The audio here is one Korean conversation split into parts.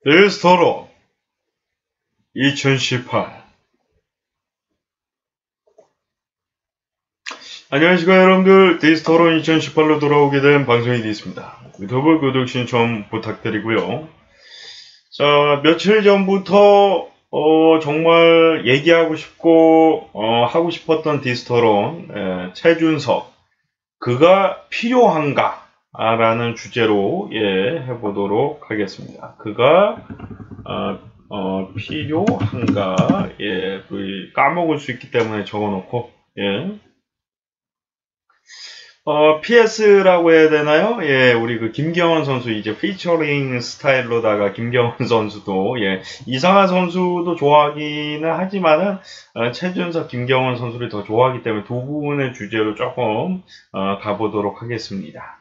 데스토론 2018. 안녕하십니까 여러분들, 데스토론 2018로 돌아오게 된 방송이 되었습니다. 유튜브 구독 신청 부탁드리고요. 자, 며칠 전부터 정말 얘기하고 싶고 하고 싶었던 데스토론, 최준석 그가 필요한가? 라는 주제로 해보도록 하겠습니다. 그가 필요한가? 까먹을 수 있기 때문에 적어놓고 PS라고 해야 되나요? 우리 그 김경원 선수 이제 피처링 스타일로다가 김경원 선수도 이상한 선수도 좋아하기는 하지만은 최준석, 김경원 선수를 더 좋아하기 때문에 두 분의 주제로 조금 가보도록 하겠습니다.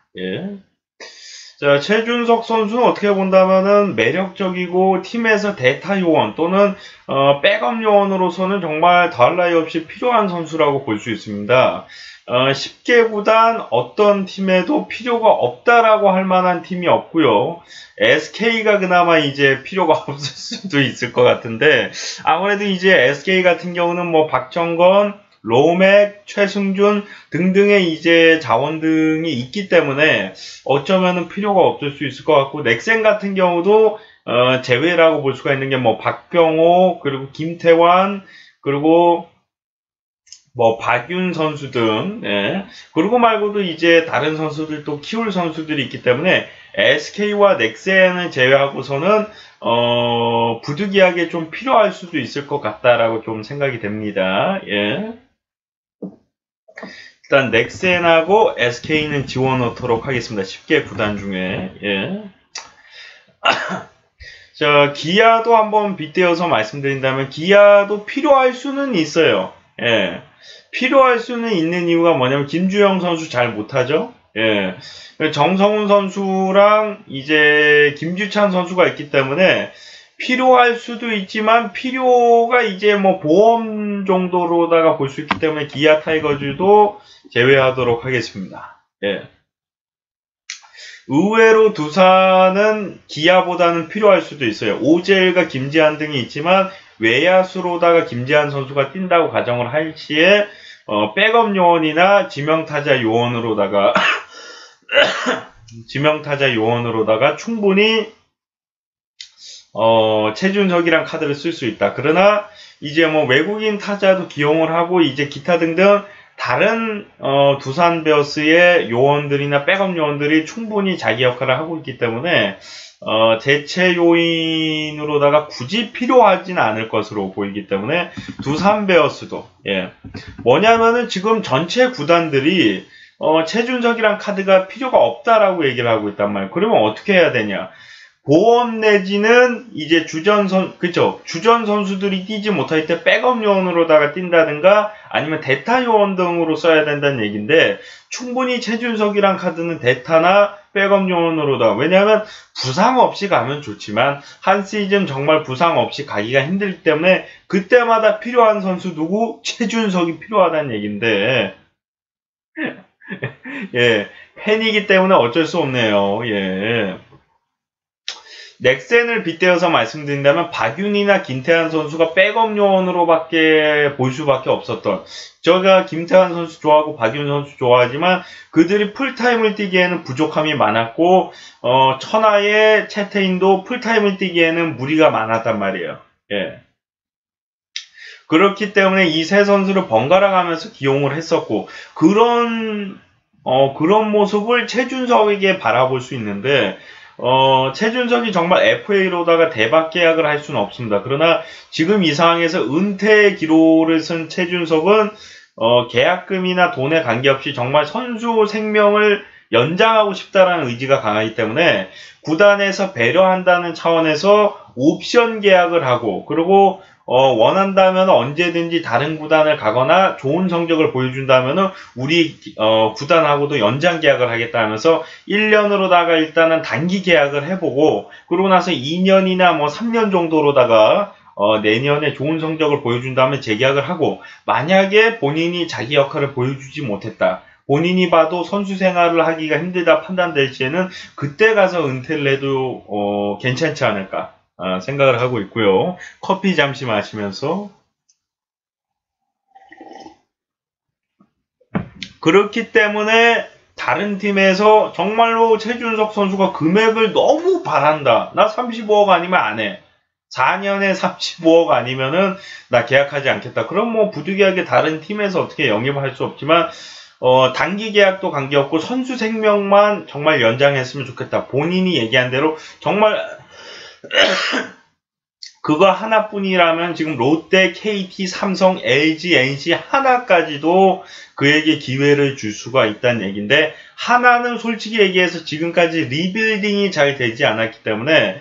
자, 최준석 선수는 어떻게 본다면은 매력적이고 팀에서 대타 요원 또는 백업 요원으로서는 정말 더할 나위 없이 필요한 선수라고 볼 수 있습니다. 10개 구단 어떤 팀에도 필요가 없다라고 할 만한 팀이 없고요. SK가 그나마 이제 필요가 없을 수도 있을 것 같은데, 아무래도 이제 SK 같은 경우는 뭐 박정건, 로맥, 최승준 등등의 이제 자원 등이 있기 때문에 어쩌면은 필요가 없을 수 있을 것 같고, 넥센 같은 경우도 제외라고 볼 수가 있는 게 뭐 박병호, 그리고 김태환, 그리고 뭐 박윤 선수 등, 그리고 말고도 이제 다른 선수들도 키울 선수들이 있기 때문에 SK와 넥센을 제외하고서는 부득이하게 좀 필요할 수도 있을 것 같다라고 좀 생각이 됩니다. 일단 넥센하고 SK는 지워놓도록 하겠습니다. 10개 구단 중에. 자, 기아도 한번 빗대어서 말씀드린다면 기아도 필요할 수는 있어요. 필요할 수는 있는 이유가 뭐냐면 김주영 선수 잘 못하죠. 정성훈 선수랑 이제 김주찬 선수가 있기 때문에 필요할 수도 있지만 필요가 이제 뭐 보험 정도로다가 볼 수 있기 때문에 기아 타이거즈도 제외하도록 하겠습니다. 의외로 두산은 기아보다는 필요할 수도 있어요. 오젤과 김지한 등이 있지만 외야수로다가 김지한 선수가 뛴다고 가정을 할 시에 백업 요원이나 지명타자 요원으로다가 충분히 최준석이란 카드를 쓸 수 있다. 그러나 이제 뭐 외국인 타자도 기용을 하고 이제 기타 등등 다른 두산 베어스의 요원들이나 백업 요원들이 충분히 자기 역할을 하고 있기 때문에 대체 요인으로다가 굳이 필요하진 않을 것으로 보이기 때문에 두산 베어스도 뭐냐면은 지금 전체 구단들이 최준석이란 카드가 필요가 없다라고 얘기를 하고 있단 말이에요. 그러면 어떻게 해야 되냐? 보험 내지는 이제 주전 선수들이 뛰지 못할 때 백업 요원으로다가 뛴다든가 아니면 대타 요원 등으로 써야 된다는 얘기인데, 충분히 최준석이란 카드는 대타나 백업 요원으로다. 왜냐하면 부상 없이 가면 좋지만 한 시즌 정말 부상 없이 가기가 힘들기 때문에 그때마다 필요한 선수 누구? 최준석이 필요하다는 얘기인데 팬이기 때문에 어쩔 수 없네요. 넥센을 빗대어서 말씀드린다면 박윤이나 김태환 선수가 백업 요원으로밖에 볼 수밖에 없었던, 제가 김태환 선수 좋아하고 박윤 선수 좋아하지만 그들이 풀타임을 뛰기에는 부족함이 많았고 천하의 채태인도 풀타임을 뛰기에는 무리가 많았단 말이에요. 그렇기 때문에 이 세 선수를 번갈아 가면서 기용을 했었고, 그런 모습을 최준석에게 바라볼 수 있는데, 최준석이 정말 FA로다가 대박 계약을 할 수는 없습니다. 그러나 지금 이 상황에서 은퇴 기로를 쓴 최준석은 계약금이나 돈에 관계없이 정말 선수 생명을 연장하고 싶다라는 의지가 강하기 때문에 구단에서 배려한다는 차원에서 옵션 계약을 하고, 그리고 원한다면 언제든지 다른 구단을 가거나 좋은 성적을 보여준다면 우리 구단하고도 연장 계약을 하겠다 하면서 1년으로다가 일단은 단기 계약을 해보고, 그러고 나서 2년이나 뭐 3년 정도로다가 내년에 좋은 성적을 보여준다면 재계약을 하고, 만약에 본인이 자기 역할을 보여주지 못했다, 본인이 봐도 선수 생활을 하기가 힘들다 판단될 시에는 그때 가서 은퇴를 해도 괜찮지 않을까. 생각을 하고 있고요. 커피 잠시 마시면서. 그렇기 때문에 다른 팀에서 정말로 최준석 선수가 금액을 너무 바란다. 나 35억 아니면 안 해. 4년에 35억 아니면은 나 계약하지 않겠다. 그럼 뭐 부득이하게 다른 팀에서 어떻게 영입을 할 수 없지만 단기 계약도 관계없고 선수 생명만 정말 연장했으면 좋겠다. 본인이 얘기한 대로 정말 그거 하나뿐이라면 지금 롯데, KT, 삼성, LG, NC 하나까지도 그에게 기회를 줄 수가 있다는 얘기인데 하나는 솔직히 얘기해서 지금까지 리빌딩이 잘 되지 않았기 때문에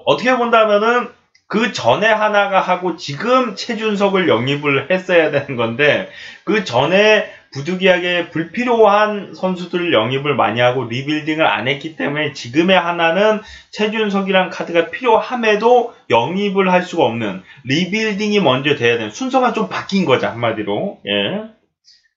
어떻게 본다면은 그 전에 하나가 하고 지금 최준석을 영입을 했어야 되는 건데 그 전에 부득이하게 불필요한 선수들을 영입을 많이 하고 리빌딩을 안 했기 때문에 지금의 하나는 최준석이란 카드가 필요함에도 영입을 할 수가 없는 리빌딩이 먼저 돼야 되는 순서가 좀 바뀐 거죠 한마디로. 예.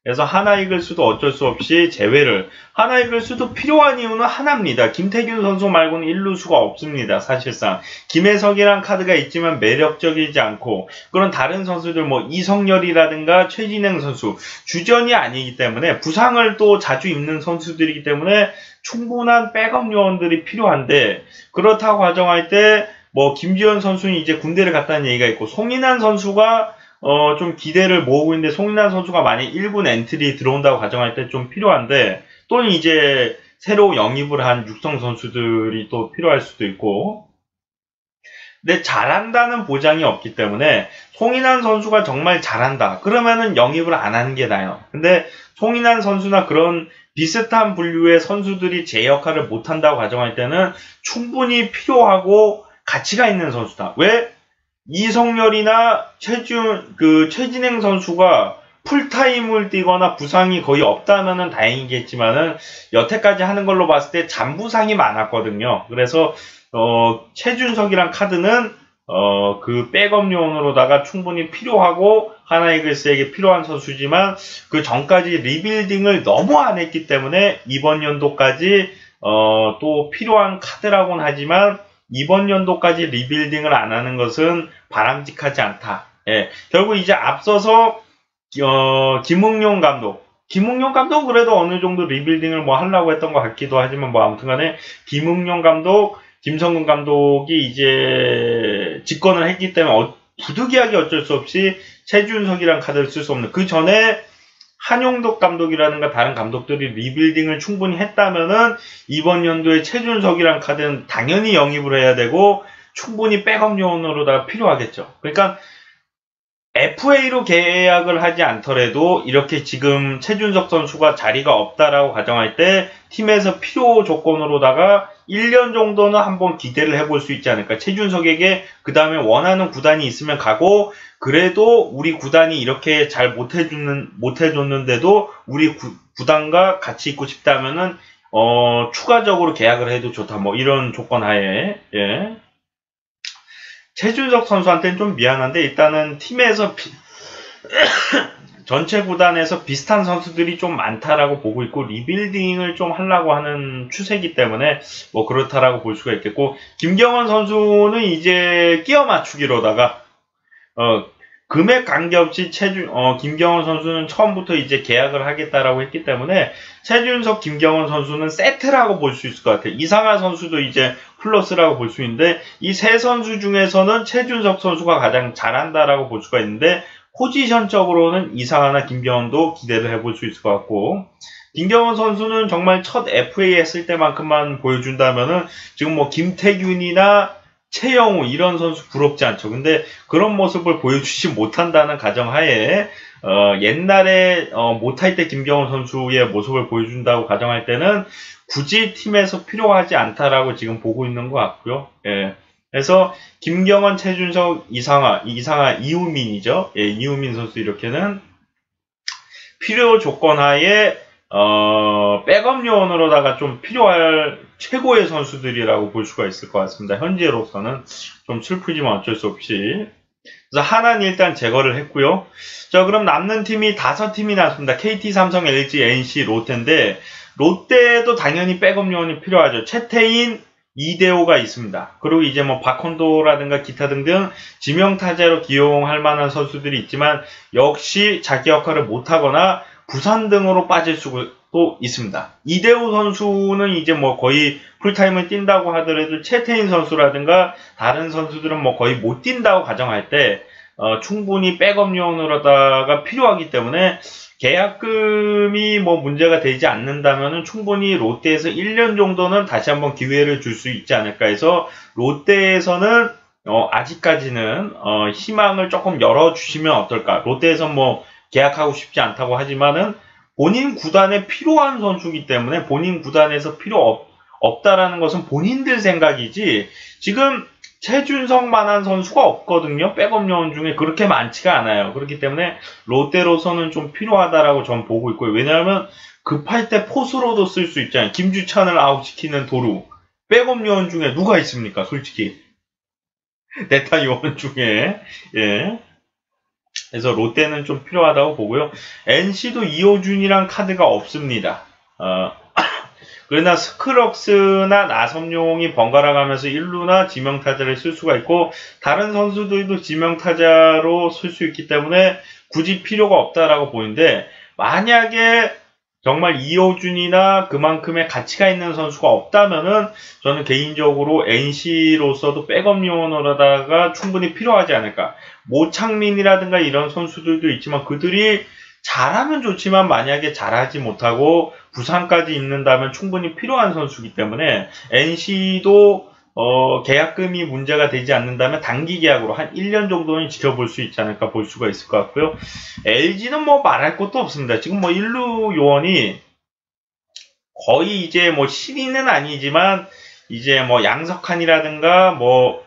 그래서 하나 이글스도 어쩔 수 없이 제외를 하나 이글스도 필요한 이유는 하나입니다. 김태균 선수 말고는 1루수가 없습니다. 사실상 김혜석이란 카드가 있지만 매력적이지 않고 그런 다른 선수들 뭐 이성열이라든가 최진행 선수 주전이 아니기 때문에 부상을 또 자주 입는 선수들이기 때문에 충분한 백업 요원들이 필요한데 그렇다고 가정할 때 뭐 김지현 선수는 이제 군대를 갔다는 얘기가 있고 송인환 선수가 좀 기대를 모으고 있는데 송인환 선수가 만약 1군 엔트리 들어온다고 가정할 때 좀 필요한데 또는 이제 새로 영입을 한 육성 선수들이 또 필요할 수도 있고 근데 잘한다는 보장이 없기 때문에 송인환 선수가 정말 잘한다 그러면은 영입을 안 하는 게 나아요. 근데 송인환 선수나 그런 비슷한 분류의 선수들이 제 역할을 못한다고 가정할 때는 충분히 필요하고 가치가 있는 선수다. 왜? 이성열이나 최진행 선수가 풀타임을 뛰거나 부상이 거의 없다면은 다행이겠지만은 여태까지 하는 걸로 봤을 때 잔부상이 많았거든요. 그래서 최준석이란 카드는 그 백업 요원으로다가 충분히 필요하고 하나이글스에게 필요한 선수지만 그 전까지 리빌딩을 너무 안 했기 때문에 이번 연도까지 또 필요한 카드라고는 하지만 이번 연도까지 리빌딩을 안 하는 것은 바람직하지 않다. 예, 결국 이제 앞서서 김웅용 감독은 그래도 어느 정도 리빌딩을 뭐 하려고 했던 것 같기도 하지만 뭐 아무튼간에 김웅용 감독, 김성근 감독이 이제 집권을 했기 때문에 부득이하게 어쩔 수 없이 최준석이란 카드를 쓸 수 없는 그 전에 한용덕 감독이라든가 다른 감독들이 리빌딩을 충분히 했다면은 이번 연도에 최준석이란 카드는 당연히 영입을 해야 되고 충분히 백업 요원으로다 필요하겠죠. 그러니까 FA로 계약을 하지 않더라도 이렇게 지금 최준석 선수가 자리가 없다라고 가정할 때 팀에서 필요 조건으로다가 1년 정도는 한번 기대를 해볼 수 있지 않을까. 최준석에게 그 다음에 원하는 구단이 있으면 가고 그래도 우리 구단이 이렇게 잘 못해줬는데도 우리 구단과 같이 있고 싶다면은 추가적으로 계약을 해도 좋다. 뭐 이런 조건 하에 예. 최준석 선수한테는 좀 미안한데 일단은 팀에서 전체 구단에서 비슷한 선수들이 좀 많다라고 보고 있고 리빌딩을 좀 하려고 하는 추세이기 때문에 뭐 그렇다라고 볼 수가 있겠고 김경원 선수는 이제 끼워 맞추기로다가 금액 관계없이 김경원 선수는 처음부터 이제 계약을 하겠다라고 했기 때문에 최준석, 김경원 선수는 세트라고 볼 수 있을 것 같아요. 이상하 선수도 이제 플러스라고 볼 수 있는데 이 세 선수 중에서는 최준석 선수가 가장 잘한다라고 볼 수가 있는데 포지션적으로는 이상하나 김경원도 기대를 해볼 수 있을 것 같고 김경원 선수는 정말 첫 FA 했을 때만큼만 보여준다면은 지금 뭐 김태균이나 최영우 이런 선수 부럽지 않죠. 근데 그런 모습을 보여주지 못한다는 가정하에 옛날에 못할 때 김경원 선수의 모습을 보여준다고 가정할 때는 굳이 팀에서 필요하지 않다라고 지금 보고 있는 것 같고요. 예. 그래서 김경원, 최준석, 이상하, 이우민이죠. 예, 이우민 선수 이렇게는 필요 조건 하에 백업 요원으로다가 좀 필요할 최고의 선수들이라고 볼 수가 있을 것 같습니다. 현재로서는 좀 슬프지만 어쩔 수 없이. 그래서 하나는 일단 제거를 했고요. 자, 그럼 남는 팀이 5팀이 남습니다. KT, 삼성, LG, NC, 롯데인데 롯데도 당연히 백업 요원이 필요하죠. 최태인, 이대호가 있습니다. 그리고 이제 뭐 박헌도라든가 기타 등등 지명타자로 기용할 만한 선수들이 있지만 역시 자기 역할을 못하거나 부상 등으로 빠질 수도 있습니다. 이대호 선수는 이제 뭐 거의 풀타임을 뛴다고 하더라도 최태인 선수라든가 다른 선수들은 뭐 거의 못 뛴다고 가정할 때 충분히 백업 요원으로다가 필요하기 때문에 계약금이 뭐 문제가 되지 않는다면 충분히 롯데에서 1년 정도는 다시 한번 기회를 줄 수 있지 않을까 해서 롯데에서는 아직까지는 희망을 조금 열어주시면 어떨까. 롯데에서 뭐 계약하고 싶지 않다고 하지만은 본인 구단에 필요한 선수이기 때문에 본인 구단에서 필요 없다라는 것은 본인들 생각이지 지금 최준석만한 선수가 없거든요. 백업 요원 중에 그렇게 많지가 않아요. 그렇기 때문에 롯데로서는 좀 필요하다라고 전 보고 있고요. 왜냐하면 급할 때 포수로도 쓸 수 있잖아요. 김주찬을 아웃시키는 도루. 백업 요원 중에 누가 있습니까? 솔직히. 대타 요원 중에. 예. 그래서 롯데는 좀 필요하다고 보고요. NC도 이호준이랑 카드가 없습니다. 그러나 스크럭스나 나섬용이 번갈아 가면서 1루나 지명타자를 쓸 수가 있고 다른 선수들도 지명타자로 쓸 수 있기 때문에 굳이 필요가 없다라고 보이는데 만약에 정말 이호준이나 그만큼의 가치가 있는 선수가 없다면은 저는 개인적으로 NC로서도 백업 요원으로다가 충분히 필요하지 않을까. 모창민이라든가 이런 선수들도 있지만 그들이 잘하면 좋지만 만약에 잘하지 못하고 부상까지 있는다면 충분히 필요한 선수이기 때문에 NC도 계약금이 문제가 되지 않는다면 단기 계약으로 한 1년 정도는 지켜볼 수 있지 않을까 볼 수가 있을 것 같고요. LG는 뭐 말할 것도 없습니다. 지금 뭐 1루 요원이 거의 이제 뭐 신인은 아니지만 이제 뭐 양석환이라든가 뭐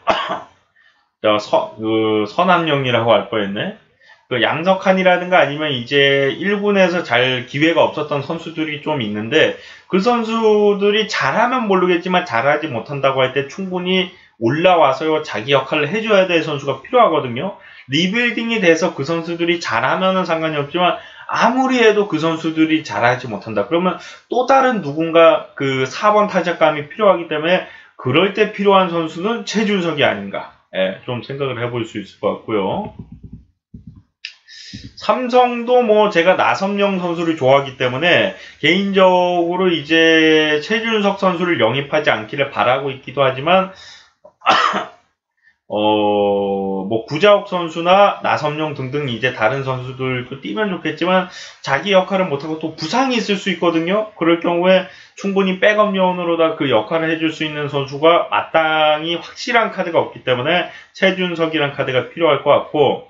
서남영이라고 할 뻔했네. 그 양석환이라든가 아니면 이제 1군에서 잘 기회가 없었던 선수들이 좀 있는데 그 선수들이 잘하면 모르겠지만 잘하지 못한다고 할 때 충분히 올라와서 자기 역할을 해줘야 될 선수가 필요하거든요. 리빌딩이 돼서 그 선수들이 잘하면은 상관이 없지만 아무리 해도 그 선수들이 잘하지 못한다. 그러면 또 다른 누군가 그 4번 타자감이 필요하기 때문에 그럴 때 필요한 선수는 최준석이 아닌가. 예, 좀 생각을 해볼 수 있을 것 같고요. 삼성도 뭐 제가 나섬영 선수를 좋아하기 때문에 개인적으로 이제 최준석 선수를 영입하지 않기를 바라고 있기도 하지만 뭐 구자욱 선수나 나섬영 등등 이제 다른 선수들도 뛰면 좋겠지만 자기 역할을 못하고 또 부상이 있을 수 있거든요. 그럴 경우에 충분히 백업 요원으로다 그 역할을 해줄 수 있는 선수가 마땅히 확실한 카드가 없기 때문에 최준석이란 카드가 필요할 것 같고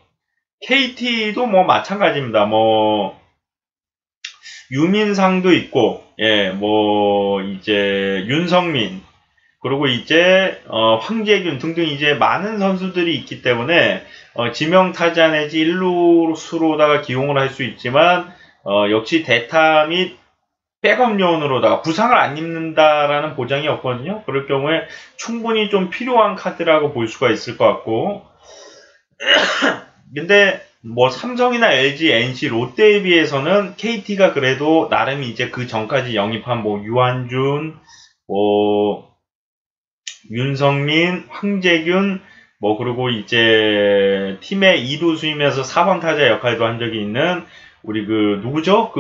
KT도 뭐 마찬가지입니다. 뭐 유민상도 있고 예, 뭐 이제 윤성민 그리고 이제 황재균 등등 이제 많은 선수들이 있기 때문에 지명타자 내지 1루수로다가 기용을 할 수 있지만 역시 대타 및 백업 요원으로다가 부상을 안 입는다라는 보장이 없거든요. 그럴 경우에 충분히 좀 필요한 카드라고 볼 수가 있을 것 같고 근데 뭐 삼성이나 LG, NC, 롯데에 비해서는 KT가 그래도 나름 이제 그 전까지 영입한 뭐 유한준, 뭐 윤성민, 황재균, 뭐 그리고 이제 팀의 2루수이면서 4번 타자 역할도 한 적이 있는 우리 그 누구죠?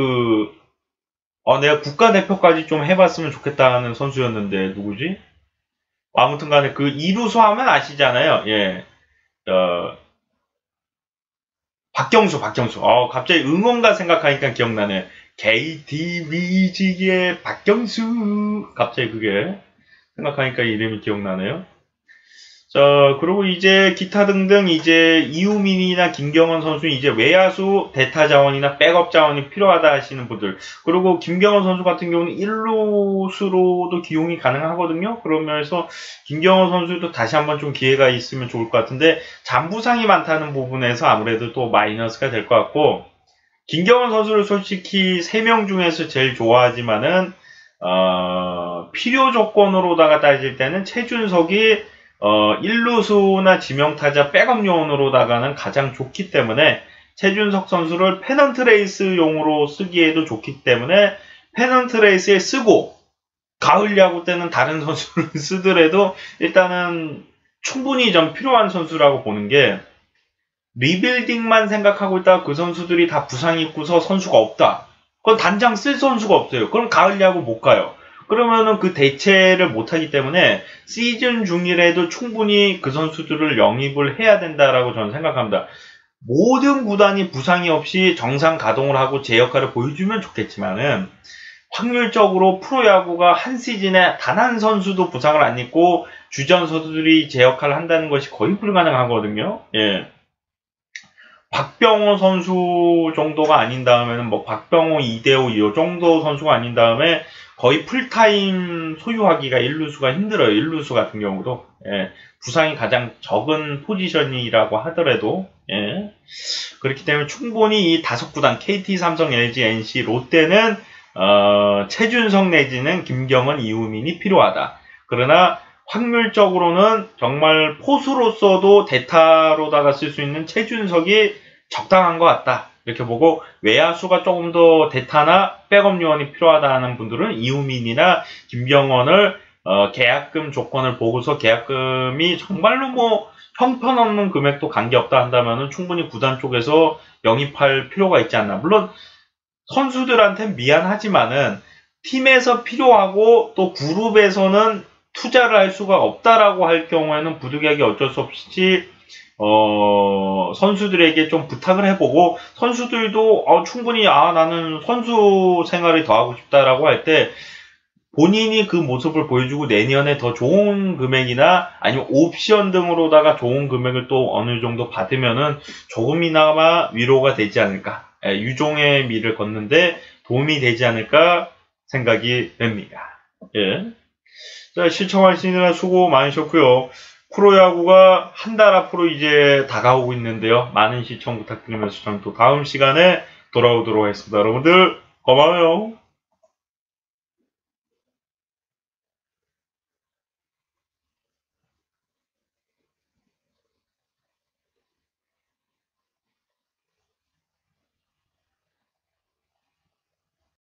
내가 국가대표까지 좀 해봤으면 좋겠다는 선수였는데 누구지? 아무튼 간에 그 2루수 하면 아시잖아요. 예. 박경수. 갑자기 응원가 생각하니까 기억나네. KT 위즈의 박경수. 갑자기 그게 생각하니까 이름이 기억나네요. 자, 그리고 이제 기타 등등 이제 이우민이나 김경원 선수 이제 외야수 대타 자원이나 백업 자원이 필요하다 하시는 분들. 그리고 김경원 선수 같은 경우는 1루수로도 기용이 가능하거든요. 그러면서 김경원 선수도 다시 한번 좀 기회가 있으면 좋을 것 같은데 잔부상이 많다는 부분에서 아무래도 또 마이너스가 될 것 같고 김경원 선수를 솔직히 3명 중에서 제일 좋아하지만은 필요 조건으로다가 따질 때는 최준석이 1루수나 지명타자 백업 요원으로다가는 가장 좋기 때문에 최준석 선수를 페넌트 레이스용으로 쓰기에도 좋기 때문에 페넌트 레이스에 쓰고 가을 야구 때는 다른 선수를 쓰더라도 일단은 충분히 좀 필요한 선수라고 보는 게 리빌딩만 생각하고 있다가 그 선수들이 다 부상이 있고서 선수가 없다. 그건 단장 쓸 선수가 없어요. 그럼 가을 야구 못 가요. 그러면은 그 대체를 못하기 때문에 시즌 중이라도 충분히 그 선수들을 영입을 해야 된다라고 저는 생각합니다. 모든 구단이 부상이 없이 정상 가동을 하고 제 역할을 보여주면 좋겠지만은 확률적으로 프로야구가 한 시즌에 단 한 선수도 부상을 안 입고 주전 선수들이 제 역할을 한다는 것이 거의 불가능하거든요. 예. 박병호 선수 정도가 아닌 다음에는 뭐 박병호, 이대호 이 정도 선수가 아닌 다음에 거의 풀타임 소유하기가 1루수가 힘들어요. 1루수 같은 경우도. 예. 부상이 가장 적은 포지션이라고 하더라도 예. 그렇기 때문에 충분히 이 5구단 KT, 삼성, LG, NC, 롯데는 최준성 내지는 김경은, 이우민이 필요하다. 그러나 확률적으로는 정말 포수로서도 대타로다가 쓸 수 있는 최준석이 적당한 것 같다. 이렇게 보고 외야수가 조금 더 대타나 백업 요원이 필요하다는 분들은 이우민이나 김경원을 계약금 조건을 보고서 계약금이 정말로 뭐 형편없는 금액도 관계없다 한다면 충분히 구단 쪽에서 영입할 필요가 있지 않나. 물론 선수들한테 미안하지만은 팀에서 필요하고 또 그룹에서는 투자를 할 수가 없다라고 할 경우에는 부득이하게 어쩔 수 없이 선수들에게 좀 부탁을 해보고 선수들도 충분히 나는 선수 생활을 더 하고 싶다라고 할 때 본인이 그 모습을 보여주고 내년에 더 좋은 금액이나 아니면 옵션 등으로다가 좋은 금액을 또 어느 정도 받으면은 조금이나마 위로가 되지 않을까. 유종의 미를 걷는데 도움이 되지 않을까 생각이 됩니다. 예. 자, 시청하시느라 수고 많으셨고요. 프로야구가 한 달 앞으로 이제 다가오고 있는데요. 많은 시청 부탁드리면서 저는 또 다음 시간에 돌아오도록 하겠습니다. 여러분들 고마워요.